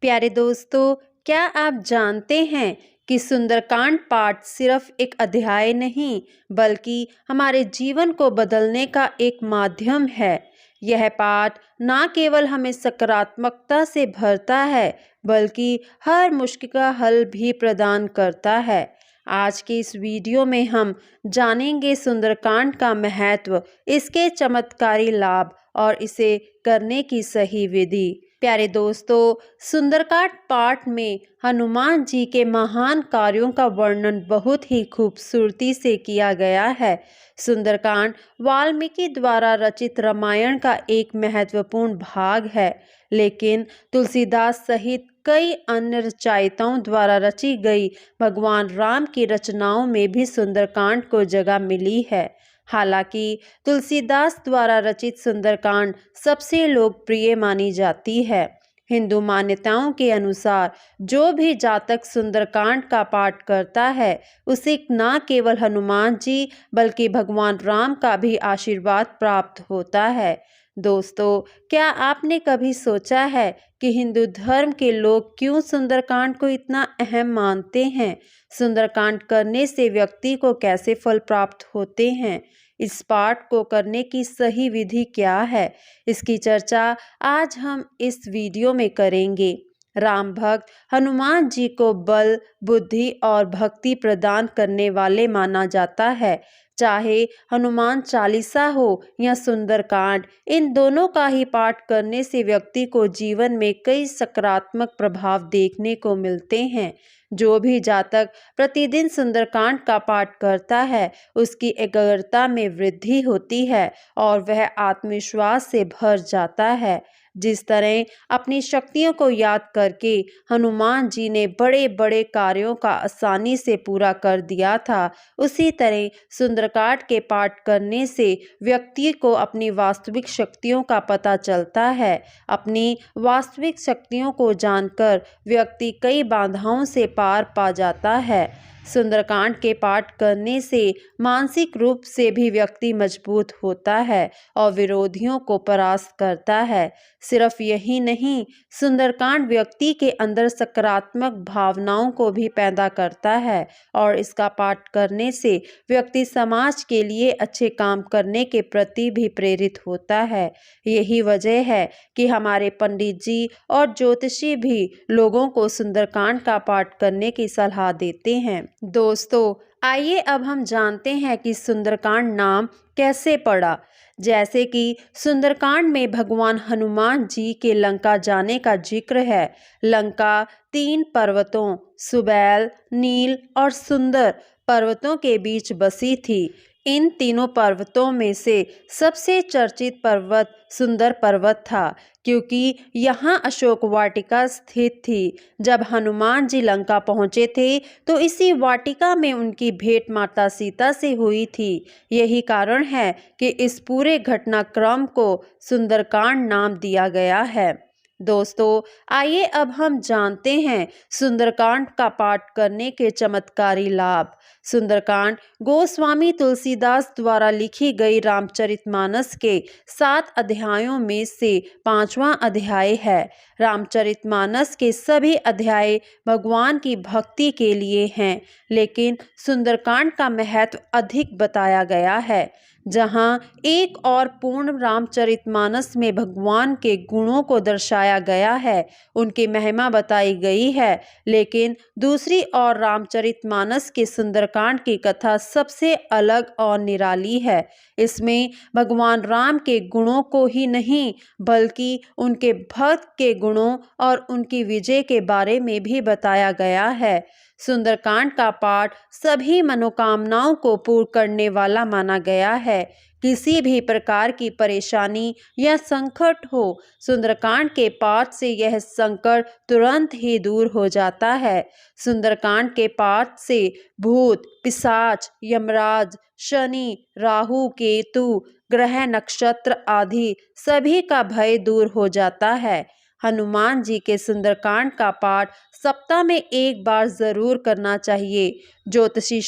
प्यारे दोस्तों, क्या आप जानते हैं कि सुंदरकांड पाठ सिर्फ एक अध्याय नहीं बल्कि हमारे जीवन को बदलने का एक माध्यम है। यह पाठ न केवल हमें सकारात्मकता से भरता है बल्कि हर मुश्किल का हल भी प्रदान करता है। आज के इस वीडियो में हम जानेंगे सुंदरकांड का महत्व, इसके चमत्कारी लाभ और इसे करने की सही विधि। प्यारे दोस्तों, सुंदरकांड पाठ में हनुमान जी के महान कार्यों का वर्णन बहुत ही खूबसूरती से किया गया है। सुंदरकांड वाल्मीकि द्वारा रचित रामायण का एक महत्वपूर्ण भाग है, लेकिन तुलसीदास सहित कई अन्य रचयिताओं द्वारा रची गई भगवान राम की रचनाओं में भी सुंदरकांड को जगह मिली है। हालांकि तुलसीदास द्वारा रचित सुंदरकांड सबसे लोकप्रिय मानी जाती है। हिंदू मान्यताओं के अनुसार जो भी जातक सुंदरकांड का पाठ करता है उसे न केवल हनुमान जी बल्कि भगवान राम का भी आशीर्वाद प्राप्त होता है। दोस्तों, क्या आपने कभी सोचा है कि हिंदू धर्म के लोग क्यों सुंदरकांड को इतना अहम मानते हैं? सुंदरकांड करने से व्यक्ति को कैसे फल प्राप्त होते हैं? इस पाठ को करने की सही विधि क्या है? इसकी चर्चा आज हम इस वीडियो में करेंगे। राम भक्त हनुमान जी को बल, बुद्धि और भक्ति प्रदान करने वाले माना जाता है। चाहे हनुमान चालीसा हो या सुंदरकांड, इन दोनों का ही पाठ करने से व्यक्ति को जीवन में कई सकारात्मक प्रभाव देखने को मिलते हैं। जो भी जातक प्रतिदिन सुंदरकांड का पाठ करता है उसकी एकाग्रता में वृद्धि होती है और वह आत्मविश्वास से भर जाता है। जिस तरह अपनी शक्तियों को याद करके हनुमान जी ने बड़े बड़े कार्यों का आसानी से पूरा कर दिया था, उसी तरह सुंदरकांड के पाठ करने से व्यक्ति को अपनी वास्तविक शक्तियों का पता चलता है। अपनी वास्तविक शक्तियों को जानकर व्यक्ति कई बाधाओं से पार पा जाता है। सुंदरकांड के पाठ करने से मानसिक रूप से भी व्यक्ति मजबूत होता है और विरोधियों को परास्त करता है। सिर्फ यही नहीं, सुंदरकांड व्यक्ति के अंदर सकारात्मक भावनाओं को भी पैदा करता है और इसका पाठ करने से व्यक्ति समाज के लिए अच्छे काम करने के प्रति भी प्रेरित होता है। यही वजह है कि हमारे पंडित जी और ज्योतिषी भी लोगों को सुंदरकांड का पाठ करने की सलाह देते हैं। दोस्तों, आइए अब हम जानते हैं कि सुंदरकांड नाम कैसे पड़ा। जैसे कि सुंदरकांड में भगवान हनुमान जी के लंका जाने का जिक्र है। लंका 3 पर्वतों सुबैल, नील और सुंदर पर्वतों के बीच बसी थी। इन तीनों पर्वतों में से सबसे चर्चित पर्वत सुंदर पर्वत था, क्योंकि यहाँ अशोक वाटिका स्थित थी। जब हनुमान जी लंका पहुँचे थे तो इसी वाटिका में उनकी भेंट माता सीता से हुई थी। यही कारण है कि इस पूरे घटनाक्रम को सुंदरकांड नाम दिया गया है। दोस्तों, आइए अब हम जानते हैं सुंदरकांड का पाठ करने के चमत्कारी लाभ। सुंदरकांड गोस्वामी तुलसीदास द्वारा लिखी गई रामचरितमानस के 7 अध्यायों में से 5वां अध्याय है। रामचरितमानस के सभी अध्याय भगवान की भक्ति के लिए हैं, लेकिन सुंदरकांड का महत्व अधिक बताया गया है। जहाँ एक और पूर्ण रामचरितमानस में भगवान के गुणों को दर्शाया गया है, उनकी महिमा बताई गई है, लेकिन दूसरी ओर रामचरितमानस के सुंदरकांड की कथा सबसे अलग और निराली है। इसमें भगवान राम के गुणों को ही नहीं बल्कि उनके भक्त के गुणों और उनकी विजय के बारे में भी बताया गया है। सुंदरकांड का पाठ सभी मनोकामनाओं को पूर्ण करने वाला माना गया है। किसी भी प्रकार की परेशानी या संकट हो, सुंदरकांड के पाठ से यह संकट तुरंत ही दूर हो जाता है। सुंदरकांड के पाठ से भूत, पिशाच, यमराज, शनि, राहु, केतु, ग्रह, नक्षत्र आदि सभी का भय दूर हो जाता है। हनुमान जी के सुंदरकांड का पाठ सप्ताह में एक बार जरूर करना चाहिए। ज्योतिष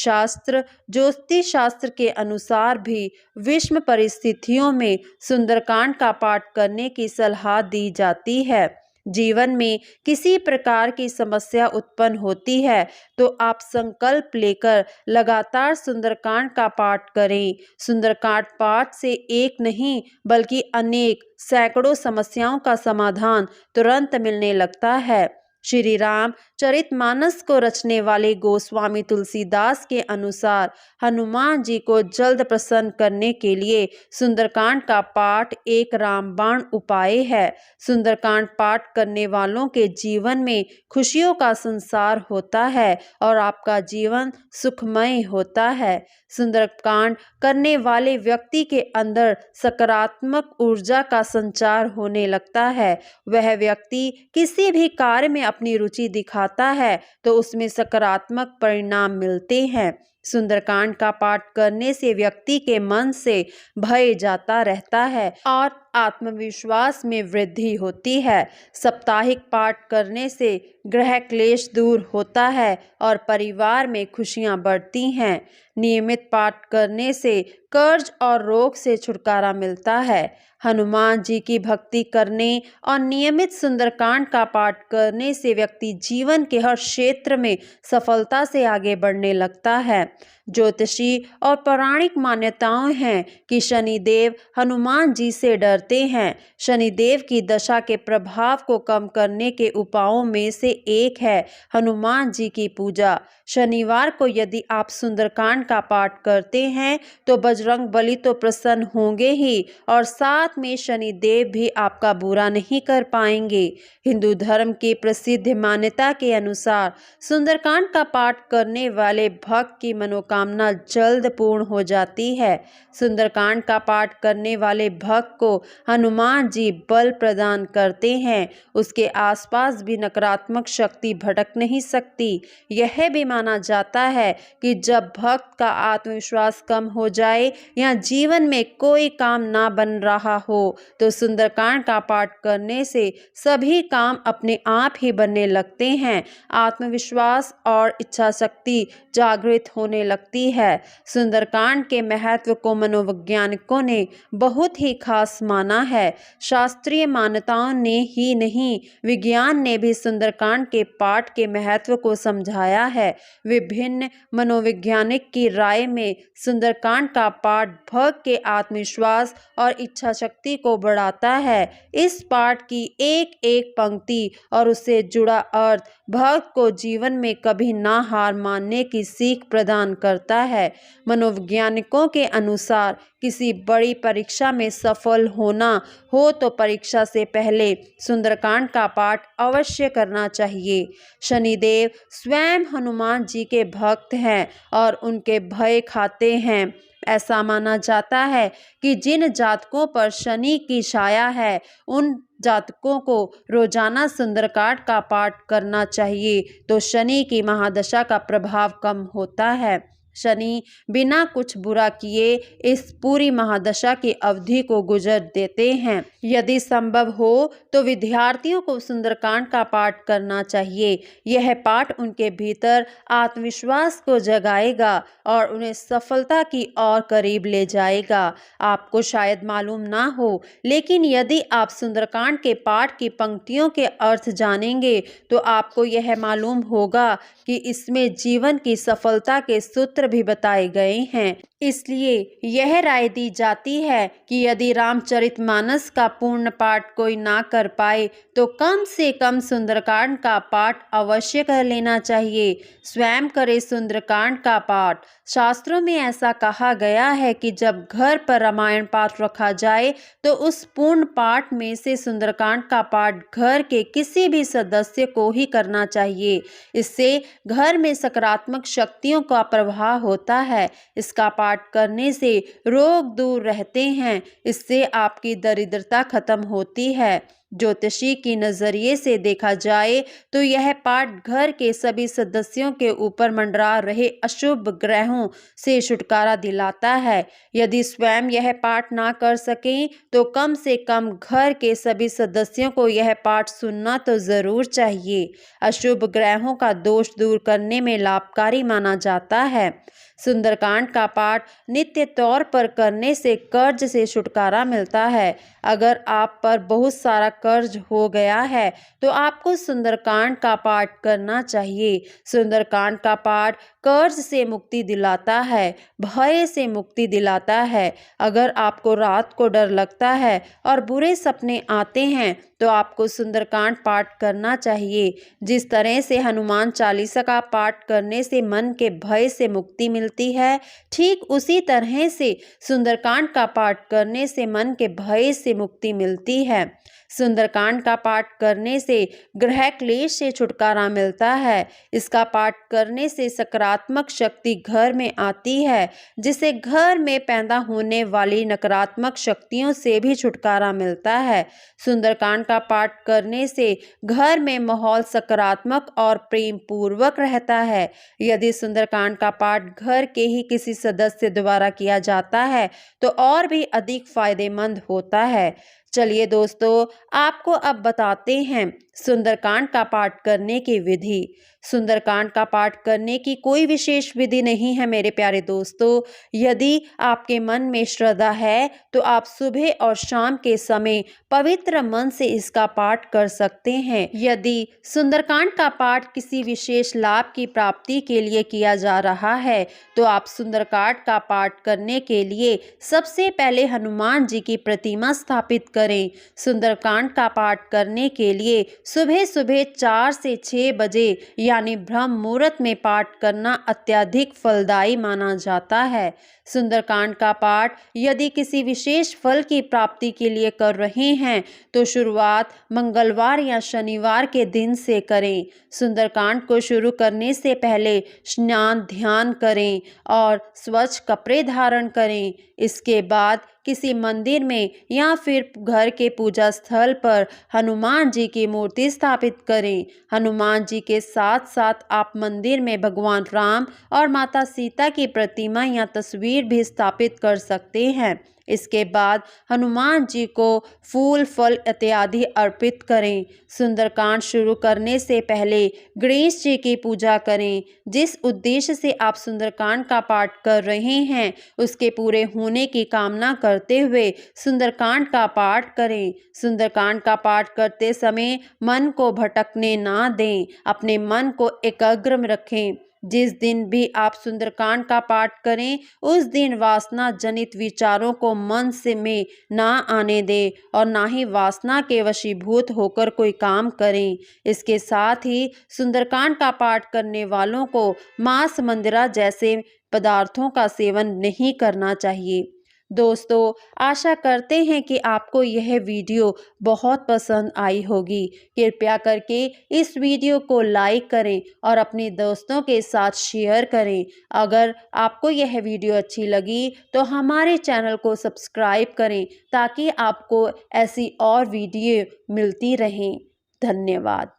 शास्त्र के अनुसार भी विषम परिस्थितियों में सुंदरकांड का पाठ करने की सलाह दी जाती है। जीवन में किसी प्रकार की समस्या उत्पन्न होती है तो आप संकल्प लेकर लगातार सुंदरकांड का पाठ करें। सुंदरकांड पाठ से एक नहीं बल्कि अनेक सैकड़ों समस्याओं का समाधान तुरंत मिलने लगता है। श्री राम चरितमानस को रचने वाले गोस्वामी तुलसीदास के अनुसार हनुमान जी को जल्द प्रसन्न करने के लिए सुंदरकांड का पाठ एक रामबाण उपाय है। सुंदरकांड पाठ करने वालों के जीवन में खुशियों का संसार होता है और आपका जीवन सुखमय होता है। सुंदरकांड करने वाले व्यक्ति के अंदर सकारात्मक ऊर्जा का संचार होने लगता है। वह व्यक्ति किसी भी कार्य में अपनी रुचि दिखाता है तो उसमें सकारात्मक परिणाम मिलते हैं। सुंदरकांड का पाठ करने से व्यक्ति के मन से भय जाता रहता है और आत्मविश्वास में वृद्धि होती है। साप्ताहिक पाठ करने से गृह क्लेश दूर होता है और परिवार में खुशियां बढ़ती हैं। नियमित पाठ करने से कर्ज और रोग से छुटकारा मिलता है। हनुमान जी की भक्ति करने और नियमित सुंदरकांड का पाठ करने से व्यक्ति जीवन के हर क्षेत्र में सफलता से आगे बढ़ने लगता है। ज्योतिषी और पौराणिक मान्यताएं हैं कि शनिदेव हनुमान जी से डरते हैं। शनिदेव की दशा के प्रभाव को कम करने के उपायों में से एक है हनुमान जी की पूजा। शनिवार को यदि आप सुंदरकांड का पाठ करते हैं तो बजरंग बली तो प्रसन्न होंगे ही और साथ में शनिदेव भी आपका बुरा नहीं कर पाएंगे। हिंदू धर्म की प्रसिद्ध मान्यता के अनुसार सुंदरकांड का पाठ करने वाले भक्त की मनोकामना जल्द पूर्ण हो जाती है। सुंदरकांड का पाठ करने वाले भक्त को हनुमान जी बल प्रदान करते हैं। उसके आसपास भी नकारात्मक शक्ति भटक नहीं सकती। यह भी माना जाता है कि जब भक्त का आत्मविश्वास कम हो जाए या जीवन में कोई काम ना बन रहा हो तो सुंदरकांड का पाठ करने से सभी काम अपने आप ही बनने लगते हैं। आत्मविश्वास और इच्छा शक्ति जागृत होने लगती है। सुंदरकांड के महत्व को मनोवैज्ञानिकों ने बहुत ही खास माना है। शास्त्रीय मान्यताओं ने ही नहीं विज्ञान ने भी सुंदरकांड के पाठ के महत्व को समझाया है। विभिन्न मनोवैज्ञानिक की राय में सुंदरकांड का पाठ भक्त के आत्मविश्वास और इच्छा शक्ति को बढ़ाता है। इस पाठ की एक एक पंक्ति और उससे जुड़ा अर्थ भक्त को जीवन में कभी ना हार मानने की सीख प्रदान करता है। मनोवैज्ञानिकों के अनुसार किसी बड़ी परीक्षा में सफल होना हो तो परीक्षा से पहले सुंदरकांड का पाठ अवश्य करना चाहिए। शनिदेव स्वयं हनुमान जी के भक्त हैं और उनके भय खाते हैं। ऐसा माना जाता है कि जिन जातकों पर शनि की छाया है उन जातकों को रोजाना सुंदरकांड का पाठ करना चाहिए तो शनि की महादशा का प्रभाव कम होता है। शनि बिना कुछ बुरा किए इस पूरी महादशा की अवधि को गुजर देते हैं। यदि संभव हो तो विद्यार्थियों को सुंदरकांड का पाठ करना चाहिए। यह पाठ उनके भीतर आत्मविश्वास को जगाएगा और उन्हें सफलता की ओर करीब ले जाएगा। आपको शायद मालूम ना हो लेकिन यदि आप सुंदरकांड के पाठ की पंक्तियों के अर्थ जानेंगे तो आपको यह मालूम होगा कि इसमें जीवन की सफलता के सूत्र भी बताए गए हैं। इसलिए यह राय दी जाती है कि यदि रामचरितमानस का पूर्ण पाठ कोई ना कर पाए तो कम से कम सुंदरकांड का पाठ अवश्य कर लेना चाहिए। स्वयं करे सुंदरकांड का पाठ। शास्त्रों में ऐसा कहा गया है कि जब घर पर रामायण पाठ रखा जाए तो उस पूर्ण पाठ में से सुंदरकांड का पाठ घर के किसी भी सदस्य को ही करना चाहिए। इससे घर में सकारात्मक शक्तियों का प्रवाह होता है। इसका पाठ करने से रोग दूर रहते हैं। इससे आपकी दरिद्रता खत्म होती है। ज्योतिषी की नजरिए से देखा जाए तो यह पाठ घर के सभी सदस्यों के ऊपर मंडरा रहे अशुभ ग्रहों से छुटकारा दिलाता है। यदि स्वयं यह पाठ ना कर सकें तो कम से कम घर के सभी सदस्यों को यह पाठ सुनना तो जरूर चाहिए। अशुभ ग्रहों का दोष दूर करने में लाभकारी माना जाता है। सुंदरकांड का पाठ नित्य तौर पर करने से कर्ज से छुटकारा मिलता है। अगर आप पर बहुत सारा कर्ज हो गया है तो आपको सुंदरकांड का पाठ करना चाहिए। सुंदरकांड का पाठ कर्ज से मुक्ति दिलाता है, भय से मुक्ति दिलाता है। अगर आपको रात को डर लगता है और बुरे सपने आते हैं तो आपको सुंदरकांड पाठ करना चाहिए। जिस तरह से हनुमान चालीसा का पाठ करने से मन के भय से मुक्ति मिलती है, ठीक उसी तरह से सुंदरकांड का पाठ करने से मन के भय से मुक्ति मिलती है। सुंदरकांड का पाठ करने से ग्रह क्लेश से छुटकारा मिलता है। इसका पाठ करने से सकारात्मक शक्ति घर में आती है, जिससे घर में पैदा होने वाली नकारात्मक शक्तियों से भी छुटकारा मिलता है। सुंदरकांड का पाठ करने से घर में माहौल सकारात्मक और प्रेम पूर्वक रहता है। यदि सुंदरकांड का पाठ घर के ही किसी सदस्य द्वारा किया जाता है तो और भी अधिक फायदेमंद होता है। चलिए दोस्तों, आपको अब बताते हैं सुंदरकांड का पाठ करने की विधि। सुंदरकांड का पाठ करने की कोई विशेष विधि नहीं है मेरे प्यारे दोस्तों। यदि आपके मन में श्रद्धा है तो आप सुबह और शाम के समय पवित्र मन से इसका पाठ कर सकते हैं। यदि सुंदरकांड का पाठ किसी विशेष लाभ की प्राप्ति के लिए किया जा रहा है तो आप सुंदरकांड का पाठ करने के लिए सबसे पहले हनुमान जी की प्रतिमा स्थापित करें। सुंदरकांड का पाठ करने के लिए सुबह सुबह 4 से 6 बजे यानी ब्रह्म मुहूर्त में पाठ करना अत्यधिक फलदायी माना जाता है। सुंदरकांड का पाठ यदि किसी विशेष फल की प्राप्ति के लिए कर रहे हैं तो शुरुआत मंगलवार या शनिवार के दिन से करें। सुंदरकांड को शुरू करने से पहले स्नान ध्यान करें और स्वच्छ कपड़े धारण करें। इसके बाद किसी मंदिर में या फिर घर के पूजा स्थल पर हनुमान जी की मूर्ति स्थापित करें। हनुमान जी के साथ साथ आप मंदिर में भगवान राम और माता सीता की प्रतिमा या तस्वीर भी स्थापित कर सकते हैं। इसके बाद हनुमान जी को फूल फल इत्यादि अर्पित करें। सुंदरकांड शुरू करने से पहले गणेश जी की पूजा करें। जिस उद्देश्य से आप सुंदरकांड का पाठ कर रहे हैं उसके पूरे होने की कामना करते हुए सुंदरकांड का पाठ करें। सुंदरकांड का पाठ करते समय मन को भटकने ना दें, अपने मन को एकाग्र रखें। जिस दिन भी आप सुंदरकांड का पाठ करें उस दिन वासना जनित विचारों को मन से में ना आने दें और ना ही वासना के वशीभूत होकर कोई काम करें। इसके साथ ही सुंदरकांड का पाठ करने वालों को मांस मंदिरा जैसे पदार्थों का सेवन नहीं करना चाहिए। दोस्तों, आशा करते हैं कि आपको यह वीडियो बहुत पसंद आई होगी। कृपया करके इस वीडियो को लाइक करें और अपने दोस्तों के साथ शेयर करें। अगर आपको यह वीडियो अच्छी लगी तो हमारे चैनल को सब्सक्राइब करें ताकि आपको ऐसी और वीडियो मिलती रहें। धन्यवाद।